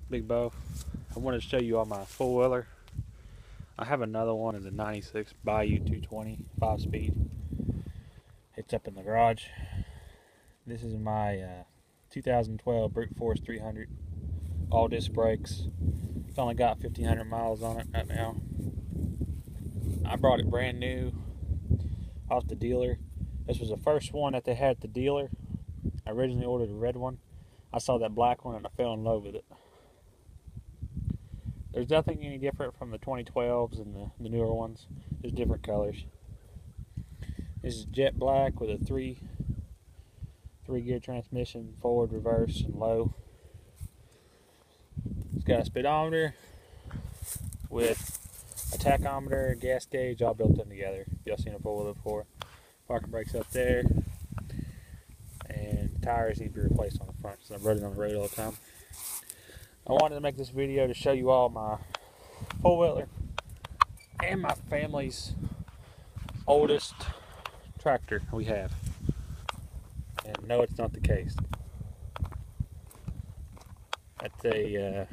Big Bo. I wanted to show you all my four-wheeler. I have another one in the 96 Bayou 220 5-speed. It's up in the garage. This is my 2012 Brute Force 300. All disc brakes. It's only got 1,500 miles on it right now. I brought it brand new off the dealer. This was the first one that they had at the dealer. I originally ordered a red one. I saw that black one and I fell in love with it. There's nothing any different from the 2012s and the newer ones. There's different colors. This is jet black with a three-gear transmission, forward, reverse, and low. It's got a speedometer with a tachometer, gas gauge, all built in together. Y'all seen a four-wheeler before. Parking brakes up there, and the tires need to be replaced on the front, so I'm running on the road all the time. I wanted to make this video to show you all my four-wheeler and my family's oldest tractor we have. And no, it's not the case. That's a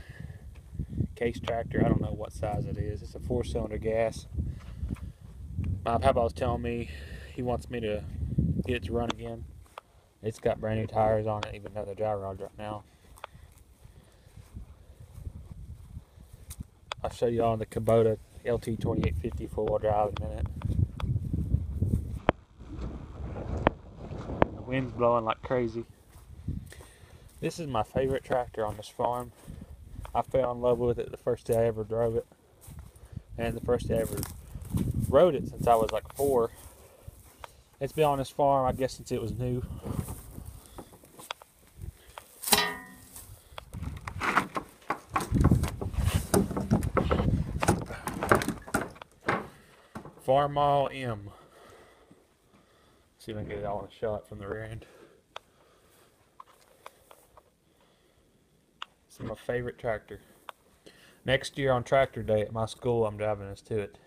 case tractor. I don't know what size it is. It's a 4-cylinder gas. My papa was telling me he wants me to get it to run again. It's got brand new tires on it, even though they're dry rods right now. I'll show you all the Kubota LT 2850 4-wheel drive in a minute. The wind's blowing like crazy. This is my favorite tractor on this farm. I fell in love with it the first day I ever drove it, and the first day I ever rode it since I was like 4. It's been on this farm, I guess, since it was new. Farmall M. See if I can get it all in a shot from the rear end. This is my favorite tractor. Next year on tractor day at my school, I'm driving this to it.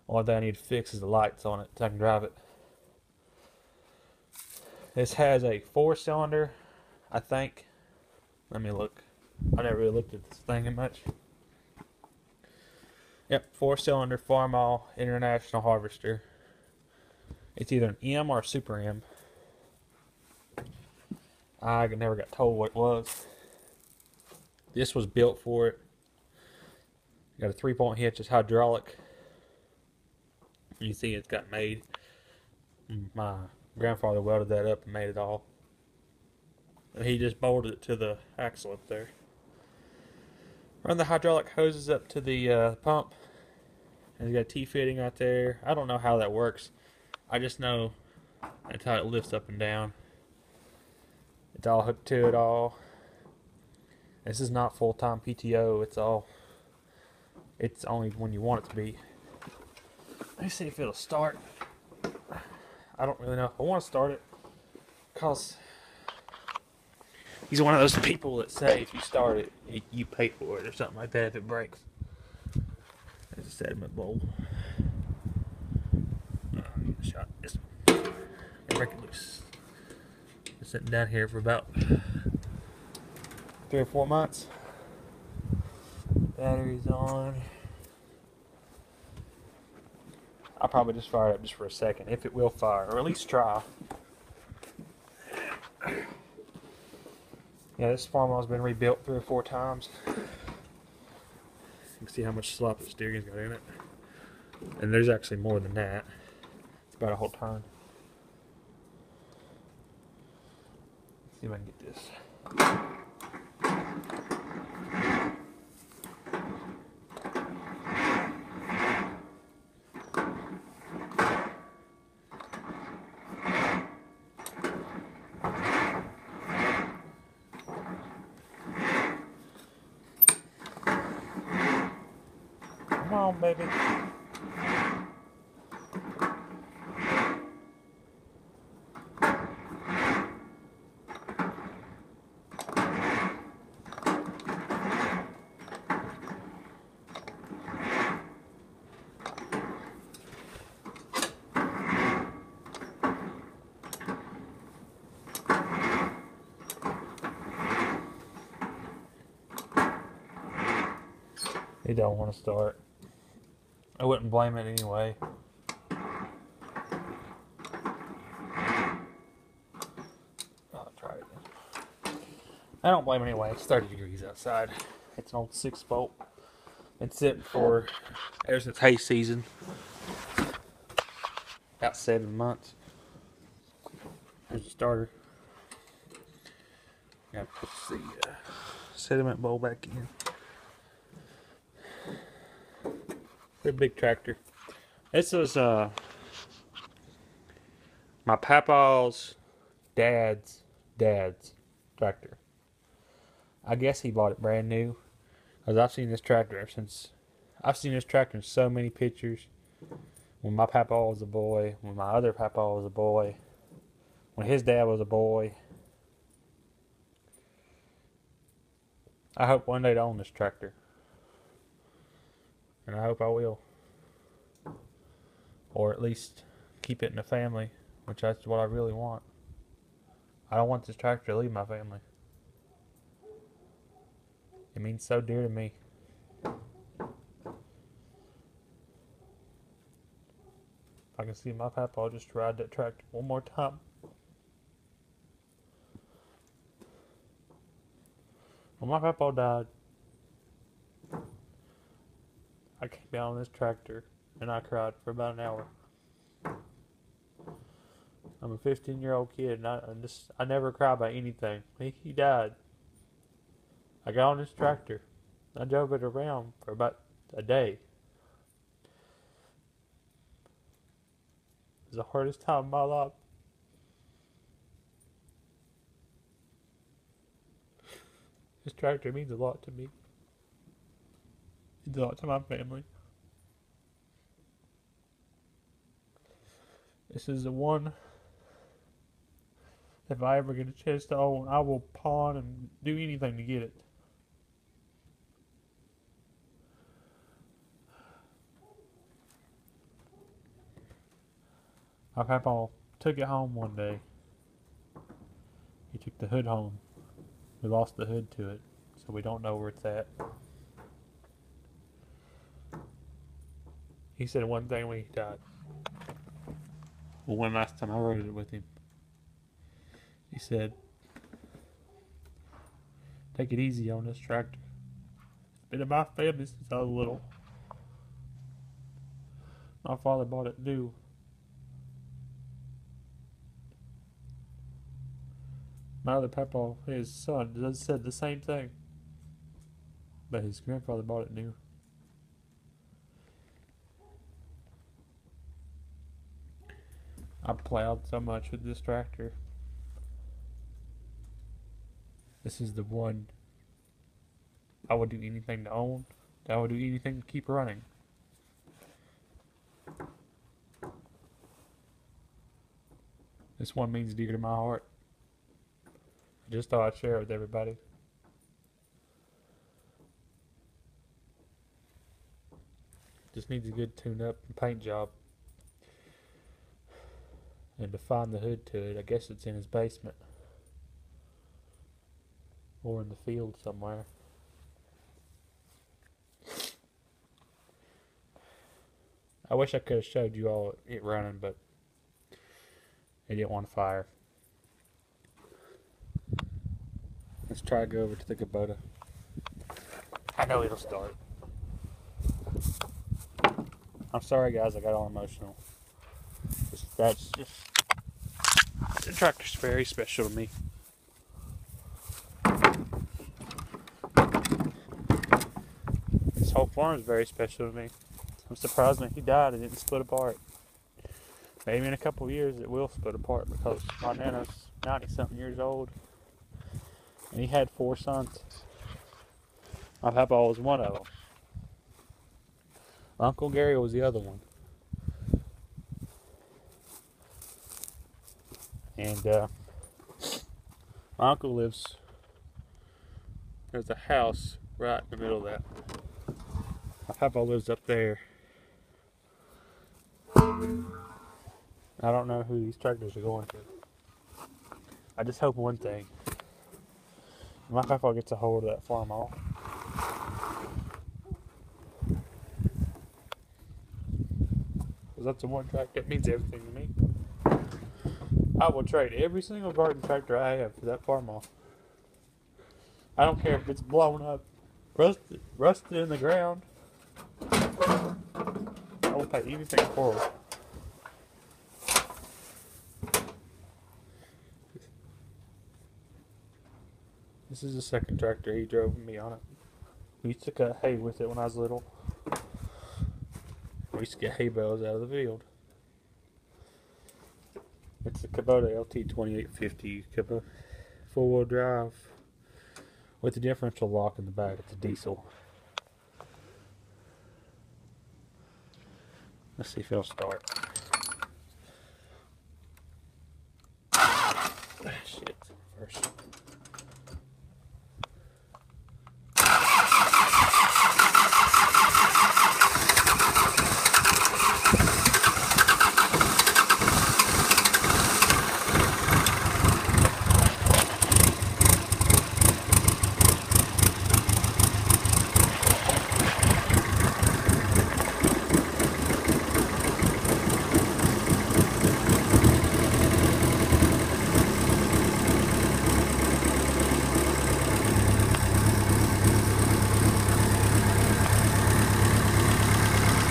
Only thing I need to fix is the lights on it so I can drive it. This has a 4-cylinder, I think. Let me look. I never really looked at this thing much. Yep, 4-cylinder Farmall International Harvester. It's either an M or a Super M. I never got told what it was. This was built for it. Got a 3-point hitch. It's hydraulic. You see it's got made. My grandfather welded that up and made it all. And he just bolted it to the axle up there. Run the hydraulic hoses up to the pump. And it's got a T-fitting right there. I don't know how that works. I just know that's how it lifts up and down. It's all hooked to it all. This is not full-time PTO. It's only when you want it to be. Let me see if it'll start. I don't really know. I want to start it because he's one of those people that say if you start it, you pay for it or something like that if it breaks. There's a sediment bowl. Shot this one. Break it loose. It's sitting down here for about 3 or 4 months. Battery's on. I'll probably just fire it up just for a second, if it will fire, or at least try. Yeah, this farmhouse has been rebuilt 3 or 4 times. You can see how much slop the steering's got in it. And there's actually more than that. It's about a whole ton. Let's see if I can get this. Come on, baby. He don't want to start. I wouldn't blame it anyway. I'll try it again. I don't blame it anyway. It's 30 degrees outside. It's an old 6-bolt. Been sitting for ever since hay season. About 7 months. Here's the starter. Gotta put the sediment bowl back in. Pretty big tractor. This was my papa's dad's tractor. I guess he bought it brand new, because I've seen this tractor in so many pictures. When my papa was a boy, when my other papa was a boy, when his dad was a boy. I hope one day to own this tractor. And I hope I will. Or at least keep it in the family, which that's what I really want. I don't want this tractor to leave my family. It means so dear to me. If I can see my papa, I'll just ride that tractor one more time. When my papa died, I came down on this tractor and I cried for about an hour. I'm a 15-year-old kid, and I never cry about anything. He died. I got on this tractor. I drove it around for about a day. It was the hardest time of my life. This tractor means a lot to me. It means a lot to my family. This is the one, if I ever get a chance to own, I will pawn and do anything to get it. My papa took it home one day. He took the hood home. We lost the hood to it, so we don't know where it's at. He said one thing when he died. Well, one last time I rode it with him. He said, "Take it easy on this tractor. It's been in my family since I was little. My father bought it new. My other papa, his son, said the same thing. But his grandfather bought it new." I plowed so much with this tractor. This is the one I would do anything to own. I would do anything to keep running. This one means dear to my heart. I just thought I'd share it with everybody. Just needs a good tune-up and paint job. And to find the hood to it, I guess it's in his basement. Or in the field somewhere. I wish I could have showed you all it running, but it didn't want to fire. Let's try to go over to the Kubota. I know it'll start. I'm sorry guys, I got all emotional. That's just, the tractor's very special to me. This whole farm is very special to me. I'm surprised when he died it didn't split apart. Maybe in a couple of years it will split apart, because my nana's 90-something years old. And he had 4 sons. My papa was one of them. Uncle Gary was the other one. And my uncle lives, there's a house right in the middle of that. My papa lives up there. I don't know who these tractors are going to. I just hope one thing. My papa gets a hold of that farm all. because that's the one tractor that means everything to me. I will trade every single garden tractor I have for that Farmall. I don't care if it's blown up, rusted in the ground. I will pay anything for it. This is the second tractor he drove with me on it. We used to cut hay with it when I was little. We used to get hay bales out of the field. It's a Kubota LT2850 four-wheel drive with a differential lock in the back. It's a diesel. Let's see if it'll start. Shit, first.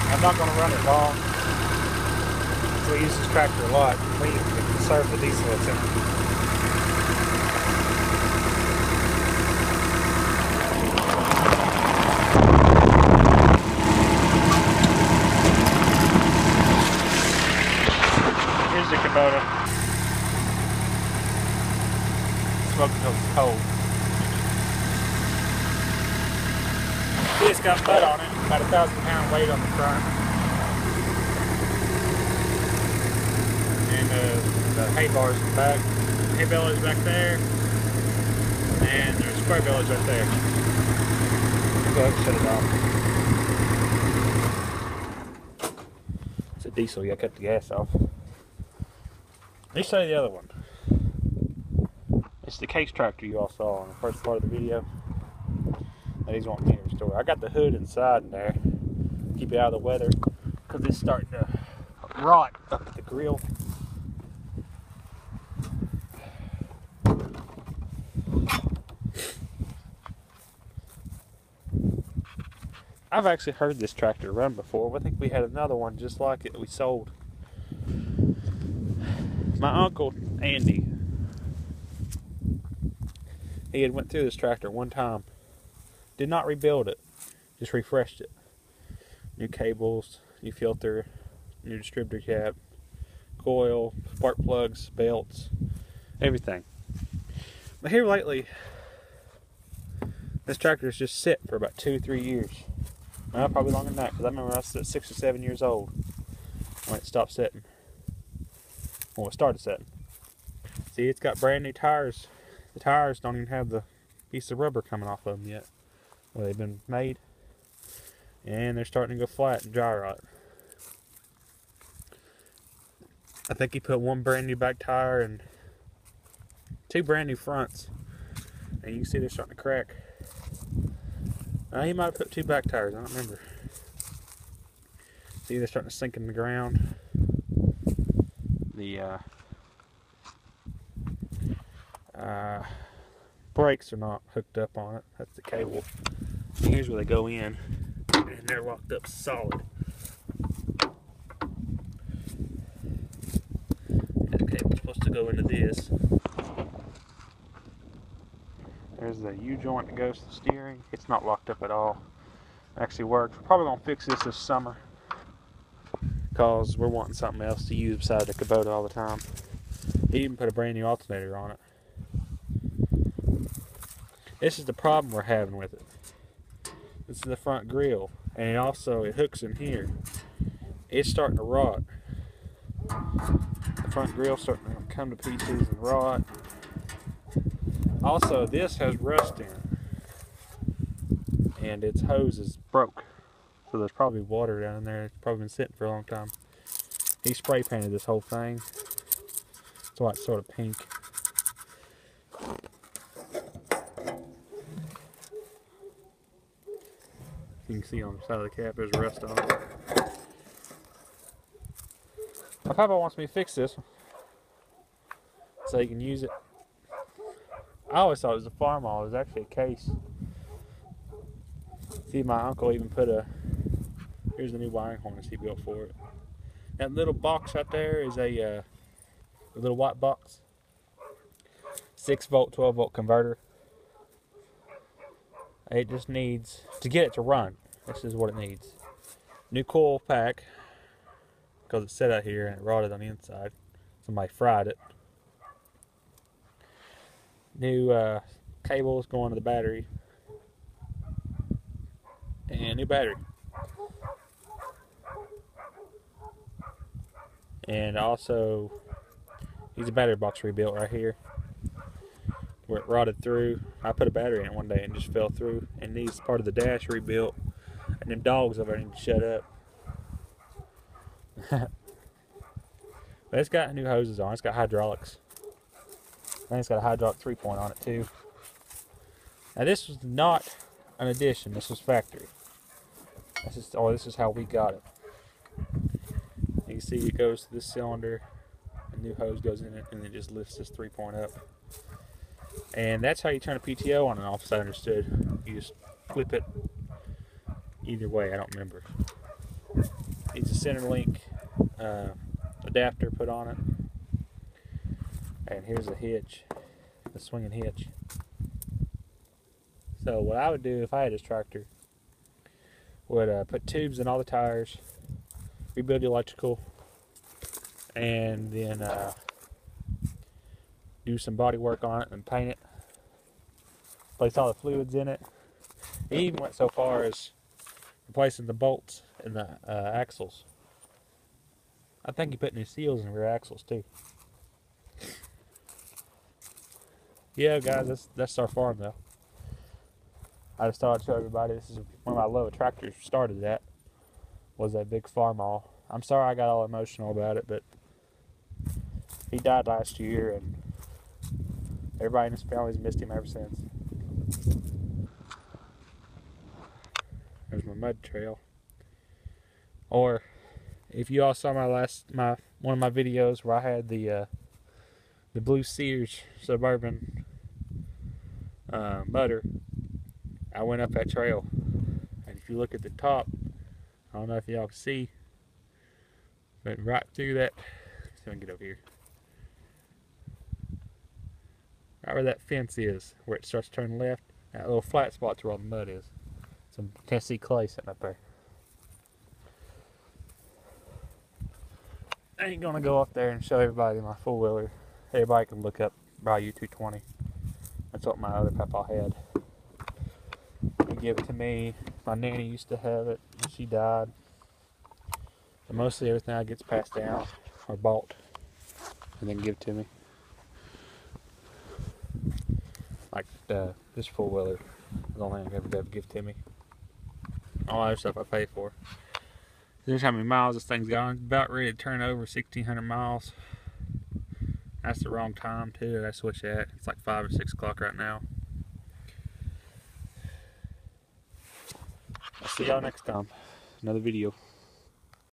I'm not going to run it long. So we use this tractor a lot. We conserve the diesel it's in. Here's the Kubota. Smoke until it's cold. It's got mud on it, about 1,000-pound weight on the front. And the hay bars in the back. Hay bellows back there. And there's spray bellows right there. Go ahead and shut it off. It's a diesel, you gotta cut the gas off. Let me show you the other one. It's the case tractor you all saw in the first part of the video. That he's wanting me to restore. I got the hood inside in there, keep it out of the weather, because it's starting to rot up at the grill. I've actually heard this tractor run before. I think we had another one just like it that we sold. My uncle Andy, he had went through this tractor one time. Did not rebuild it, just refreshed it. New cables, new filter, new distributor cap, coil, spark plugs, belts, everything. But here lately, this tractor has just sit for about 2 or 3 years. Well, probably longer than that, because I remember I was 6 or 7 years old when it stopped sitting. Well, it started sitting. See, it's got brand new tires. The tires don't even have the piece of rubber coming off of them yet. Well, they've been made, and they're starting to go flat and dry rot. I think he put one brand new back tire and 2 brand new fronts, and you can see they're starting to crack. He might have put 2 back tires, I don't remember. See, they're starting to sink in the ground. The brakes are not hooked up on it. That's the cable. And here's where they go in, and they're locked up solid. And the cable's supposed to go into this. There's the U-joint that goes to the steering. It's not locked up at all. It actually works. We're probably going to fix this summer, because we're wanting something else to use beside the Kubota all the time. He even put a brand new alternator on it. This is the problem we're having with it. This is the front grille, and it hooks in here. It's starting to rot. The front grille's starting to come to pieces and rot. Also, this has rust in it, and its hose is broke. So there's probably water down there. It's probably been sitting for a long time. He spray painted this whole thing. That's why it's sort of pink. You can see on the side of the cap there's rust on it. My papa wants me to fix this one so he can use it. I always thought it was a Farmall. It was actually a case. See, my uncle even put here's the new wiring harness he built for it. That little box right there is a little white box. 6-volt, 12-volt converter. It just needs, to get it to run, this is what it needs. New coil pack, because it's set out here and it rotted on the inside. Somebody fried it. New cables going to the battery. And new battery. And also, needs a battery box rebuilt right here, where it rotted through. I put a battery in it one day and just fell through, and needs part of the dash rebuilt. And them dogs over there need to shut up. But it's got new hoses on. It's got hydraulics. I think it's got a hydraulic 3-point on it too. Now this was not an addition. This was factory. This is how we got it. You can see it goes to this cylinder. A new hose goes in it, and it just lifts this 3-point up. And that's how you turn a PTO on and off, as I understood. You just flip it either way, I don't remember. Needs a center link adapter put on it. And here's a hitch, the swinging hitch. So what I would do if I had this tractor would put tubes in all the tires, rebuild the electrical, and then do some body work on it and paint it. Place all the fluids in it. He even went so far as replacing the bolts in the axles. I think he put new seals in the rear axles too. Yeah, guys, that's our farm though. I just thought I'd show everybody this is one of my little tractors started at. Was that big Farmall. I'm sorry I got all emotional about it, but he died last year and everybody in his family's missed him ever since. There's my mud trail. Or if you all saw one of my videos where I had the blue Sears Suburban mudder, I went up that trail, and if you look at the top, I don't know if y'all can see, but right through that, let's see if I can get over here, right where that fence is, where it starts to turn left, that little flat spot's where all the mud is. Some Tennessee clay sitting up there. I ain't gonna go up there and show everybody my four-wheeler. Everybody can look up Bayou 220. That's what my other papa had. He gave it to me. My nanny used to have it, and she died. But mostly everything I gets passed down or bought and then give to me. Like this four-wheeler is the only thing I ever give to me. All other stuff I pay for. There's how many miles this thing's gone. It's about ready to turn over 1,600 miles. That's the wrong time too. I switch that. It's like 5 or 6 o'clock right now. I'll see y'all next time. Another video.